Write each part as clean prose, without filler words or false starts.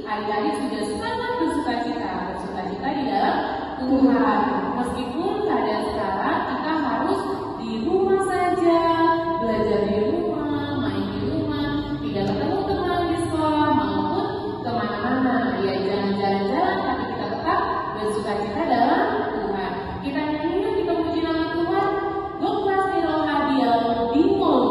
adik-adik sudah sangat bersuka cita di dalam Tuhan. Meskipun keadaan sekarang kita harus di rumah saja, belajar di rumah, main di rumah, tidak ketemu teman di sekolah maupun kemana-mana. Ya jangan jalan-jalan, tapi kita tetap bersuka cita dalam Tuhan. Kita nyanyi yuk, kita puji nama Tuhan. Goklasti roh hadiah bimol.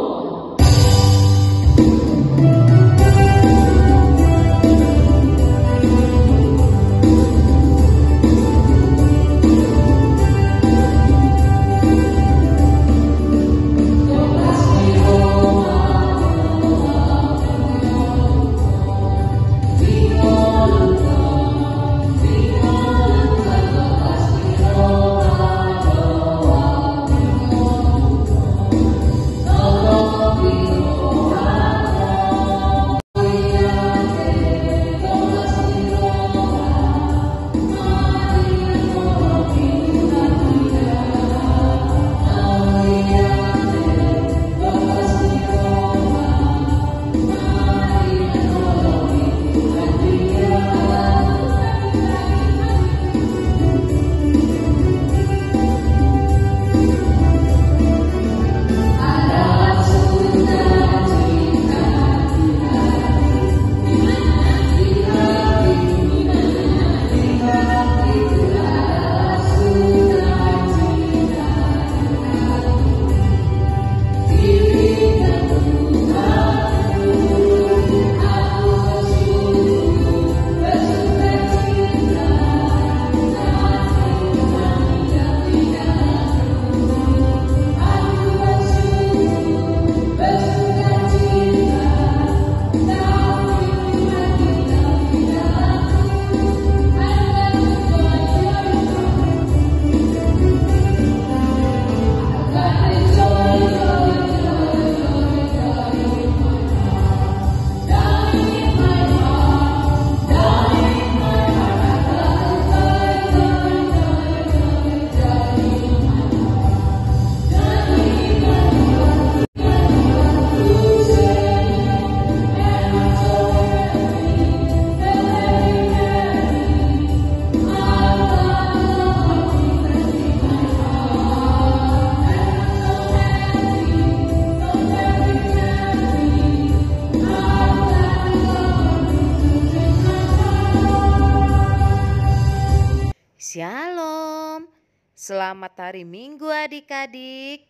Shalom, selamat hari Minggu adik-adik.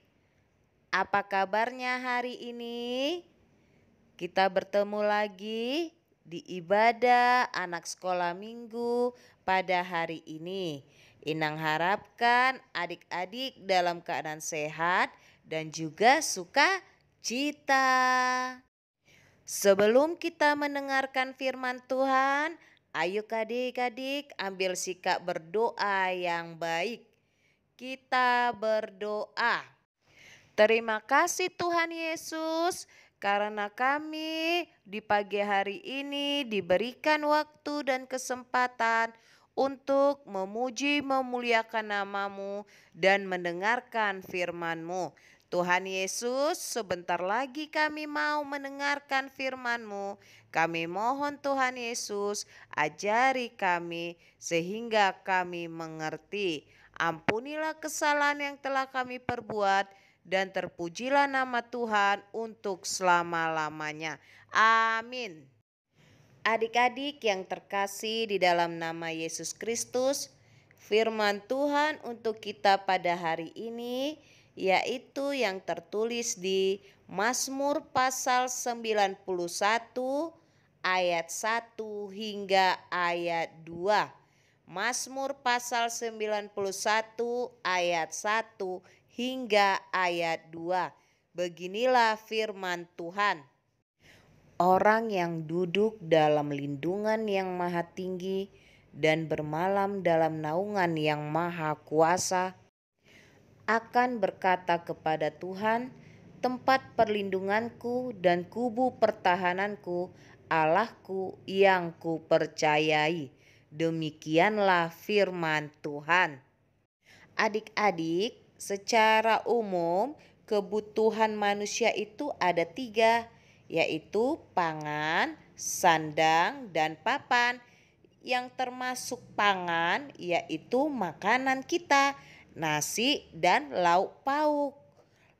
Apa kabarnya hari ini? Kita bertemu lagi di ibadah anak sekolah minggu pada hari ini. Inang harapkan adik-adik dalam keadaan sehat dan juga sukacita. Sebelum kita mendengarkan firman Tuhan, ayo adik-adik ambil sikap berdoa yang baik. Kita berdoa. Terima kasih Tuhan Yesus karena kami di pagi hari ini diberikan waktu dan kesempatan untuk memuji memuliakan nama-Mu dan mendengarkan firman-Mu. Tuhan Yesus, sebentar lagi kami mau mendengarkan firman-Mu. Kami mohon Tuhan Yesus, ajari kami sehingga kami mengerti. Ampunilah kesalahan yang telah kami perbuat dan terpujilah nama Tuhan untuk selama-lamanya. Amin. Adik-adik yang terkasih di dalam nama Yesus Kristus, firman Tuhan untuk kita pada hari ini yaitu yang tertulis di Mazmur pasal 91 ayat 1 hingga ayat 2. Mazmur pasal 91 ayat 1 hingga ayat 2. Beginilah firman Tuhan. Orang yang duduk dalam lindungan yang maha tinggi dan bermalam dalam naungan yang maha kuasa akan berkata kepada Tuhan, tempat perlindunganku dan kubu pertahananku, Allahku yang kupercayai. Demikianlah firman Tuhan. Adik-adik, secara umum kebutuhan manusia itu ada 3, yaitu pangan, sandang, dan papan, yang termasuk pangan yaitu makanan kita, nasi dan lauk pauk.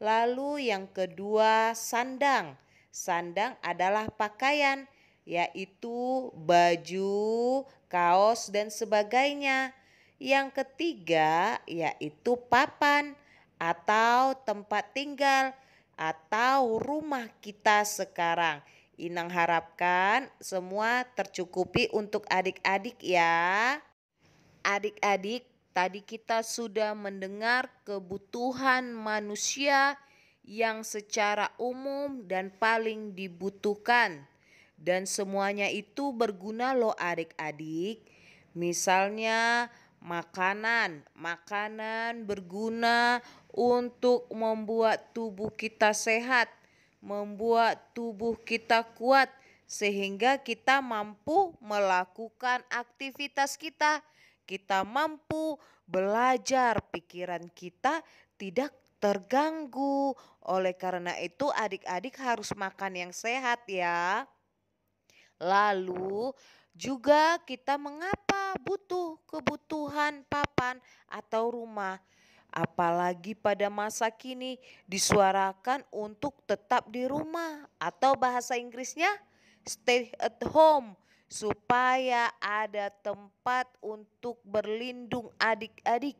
Lalu yang kedua sandang. Sandang adalah pakaian yaitu baju, kaos dan sebagainya. Yang ketiga yaitu papan atau tempat tinggal atau rumah kita sekarang. Inang harapkan semua tercukupi untuk adik-adik ya. Adik-adik, tadi kita sudah mendengar kebutuhan manusia yang secara umum dan paling dibutuhkan. Dan semuanya itu berguna loh adik-adik. Misalnya makanan. Makanan berguna untuk membuat tubuh kita sehat, membuat tubuh kita kuat, sehingga kita mampu melakukan aktivitas kita. Kita mampu belajar, pikiran kita tidak terganggu. Oleh karena itu adik-adik harus makan yang sehat ya. Lalu juga kita mengapa butuh kebutuhan papan atau rumah. Apalagi pada masa kini disuarakan untuk tetap di rumah atau bahasa Inggrisnya stay at home. Supaya ada tempat untuk berlindung adik-adik.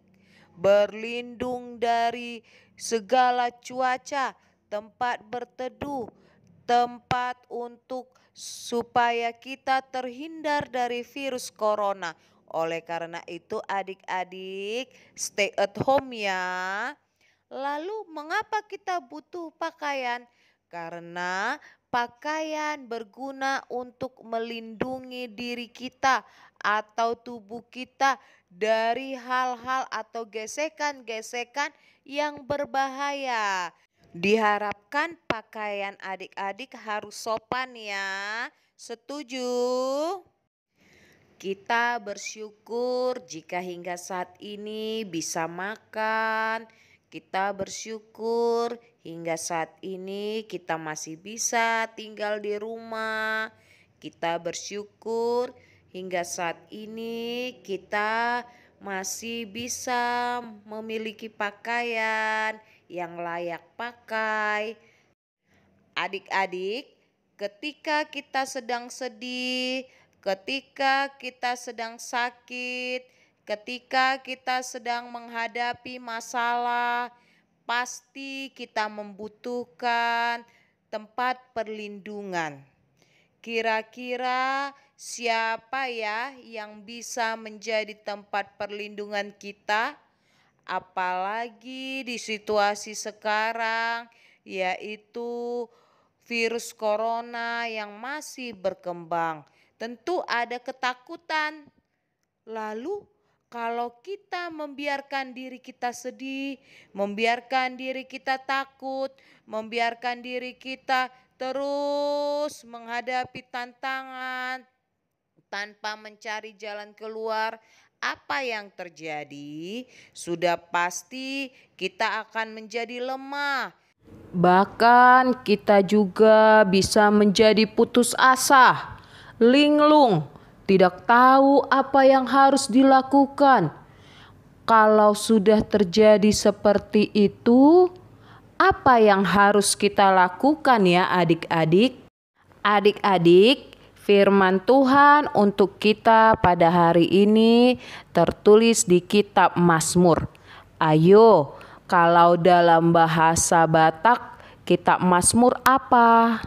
Berlindung dari segala cuaca, tempat berteduh, tempat untuk supaya kita terhindar dari virus corona. Oleh karena itu adik-adik stay at home ya. Lalu mengapa kita butuh pakaian? Karena pakaian berguna untuk melindungi diri kita atau tubuh kita dari hal-hal atau gesekan-gesekan yang berbahaya. Diharapkan pakaian adik-adik harus sopan ya. Setuju? Kita bersyukur jika hingga saat ini bisa makan. Kita bersyukur hingga saat ini kita masih bisa tinggal di rumah. Kita bersyukur hingga saat ini kita masih bisa memiliki pakaian yang layak pakai. Adik-adik, ketika kita sedang sedih, ketika kita sedang sakit, ketika kita sedang menghadapi masalah, pasti kita membutuhkan tempat perlindungan. Kira-kira siapa ya yang bisa menjadi tempat perlindungan kita? Apalagi di situasi sekarang, yaitu virus corona yang masih berkembang. Tentu ada ketakutan. Lalu kalau kita membiarkan diri kita sedih, membiarkan diri kita takut, membiarkan diri kita terus menghadapi tantangan tanpa mencari jalan keluar, apa yang terjadi? Sudah pasti kita akan menjadi lemah. Bahkan kita juga bisa menjadi putus asa, linglung, tidak tahu apa yang harus dilakukan. Kalau sudah terjadi seperti itu, apa yang harus kita lakukan ya adik-adik? Adik-adik, firman Tuhan untuk kita pada hari ini tertulis di kitab Mazmur. Ayo, kalau dalam bahasa Batak, kitab Mazmur apa?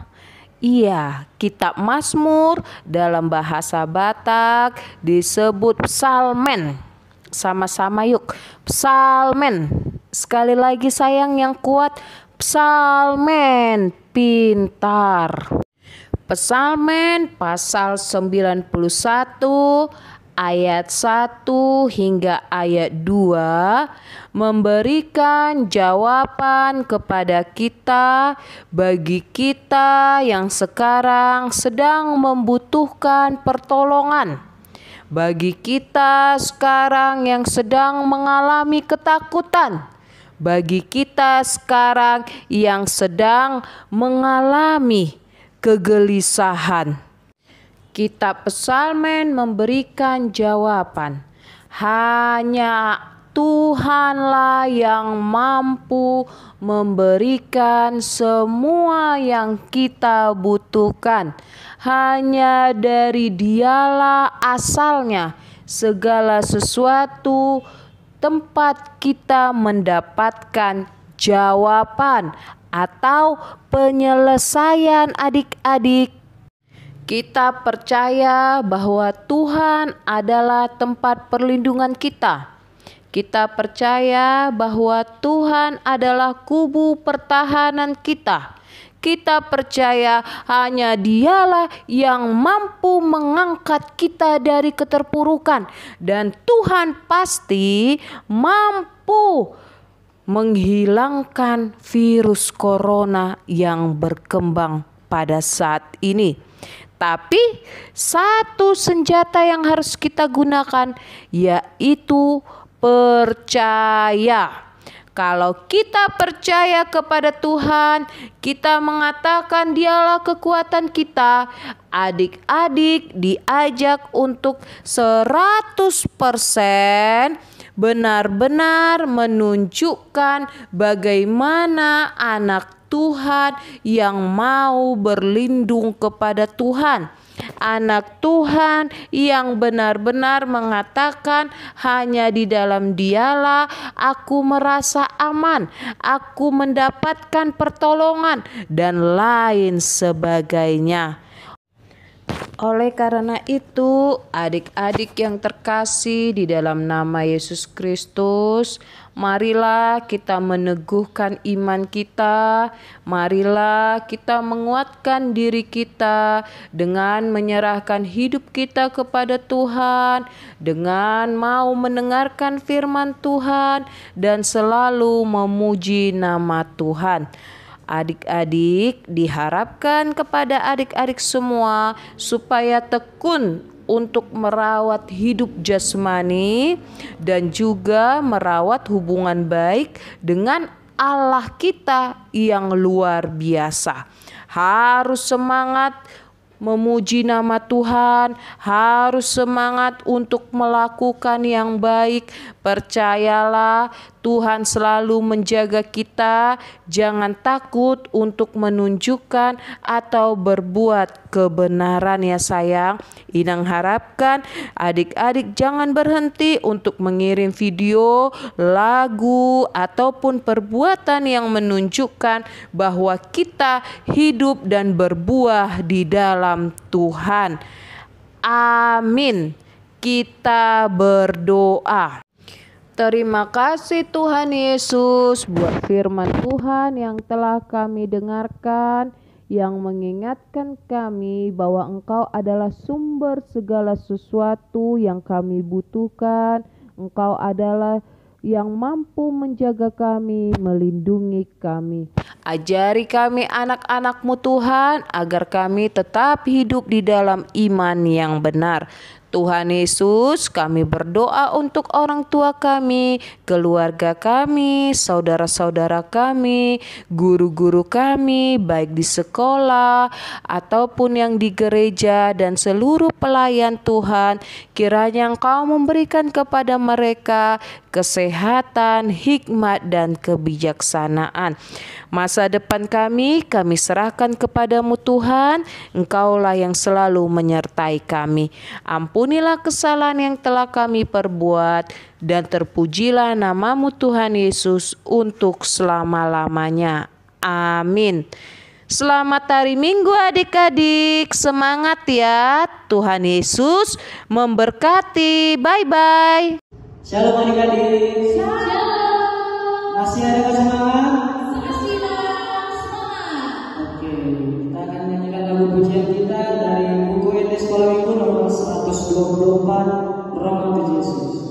Iya, kitab Mazmur dalam bahasa Batak disebut psalmen. Sama-sama yuk, psalmen. Sekali lagi sayang yang kuat, psalmen, pintar. Psalmen pasal 91 ayat 1 hingga ayat 2 memberikan jawaban kepada kita bagi kita yang sekarang sedang membutuhkan pertolongan. Bagi kita sekarang yang sedang mengalami ketakutan. Bagi kita sekarang yang sedang mengalami kegelisahan. Kitab Psalmen memberikan jawaban. Hanya Tuhanlah yang mampu memberikan semua yang kita butuhkan. Hanya dari Dialah asalnya segala sesuatu, tempat kita mendapatkan jawaban atau penyelesaian adik-adik. Kita percaya bahwa Tuhan adalah tempat perlindungan kita. Kita percaya bahwa Tuhan adalah kubu pertahanan kita. Kita percaya hanya Dialah yang mampu mengangkat kita dari keterpurukan. Dan Tuhan pasti mampu menghilangkan virus corona yang berkembang pada saat ini. Tapi satu senjata yang harus kita gunakan yaitu percaya. Kalau kita percaya kepada Tuhan, kita mengatakan Dialah kekuatan kita, adik-adik diajak untuk 100% benar-benar menunjukkan bagaimana anak Tuhan yang mau berlindung kepada Tuhan. Anak Tuhan yang benar-benar mengatakan hanya di dalam Dialah aku merasa aman, aku mendapatkan pertolongan dan lain sebagainya. Oleh karena itu, adik-adik yang terkasih di dalam nama Yesus Kristus, marilah kita meneguhkan iman kita, marilah kita menguatkan diri kita dengan menyerahkan hidup kita kepada Tuhan, dengan mau mendengarkan firman Tuhan dan selalu memuji nama Tuhan. Adik-adik, diharapkan kepada adik-adik semua supaya tekun untuk merawat hidup jasmani dan juga merawat hubungan baik dengan Allah kita yang luar biasa. Harus semangat memuji nama Tuhan, harus semangat untuk melakukan yang baik. Percayalah, Tuhan selalu menjaga kita. Jangan takut untuk menunjukkan atau berbuat kebenaran ya sayang. Inang harapkan adik-adik jangan berhenti untuk mengirim video, lagu, ataupun perbuatan yang menunjukkan bahwa kita hidup dan berbuah di dalam Tuhan. Amin. Kita berdoa. Terima kasih Tuhan Yesus buat firman Tuhan yang telah kami dengarkan, yang mengingatkan kami bahwa Engkau adalah sumber segala sesuatu yang kami butuhkan. Engkau adalah yang mampu menjaga kami, melindungi kami. Ajari kami anak-anak-Mu Tuhan, agar kami tetap hidup di dalam iman yang benar. Tuhan Yesus, kami berdoa untuk orang tua kami, keluarga kami, saudara-saudara kami, guru-guru kami, baik di sekolah ataupun yang di gereja dan seluruh pelayan Tuhan. Kiranya Engkau memberikan kepada mereka kesehatan, hikmat, dan kebijaksanaan. Masa depan kami serahkan kepadamu Tuhan. Engkaulah yang selalu menyertai kami. Ampunilah kesalahan yang telah kami perbuat, dan terpujilah namamu Tuhan Yesus untuk selama-lamanya. Amin. Selamat hari Minggu adik-adik. Semangat ya. Tuhan Yesus memberkati. Bye-bye. Shalom adik-adik. Shalom. Masih ada semangat? Masih ada semangat. Oke, kita akan menyanyikan lagu pujian kita dari buku ET Sekolah Minggu nomor 124, Rahmat Yesus.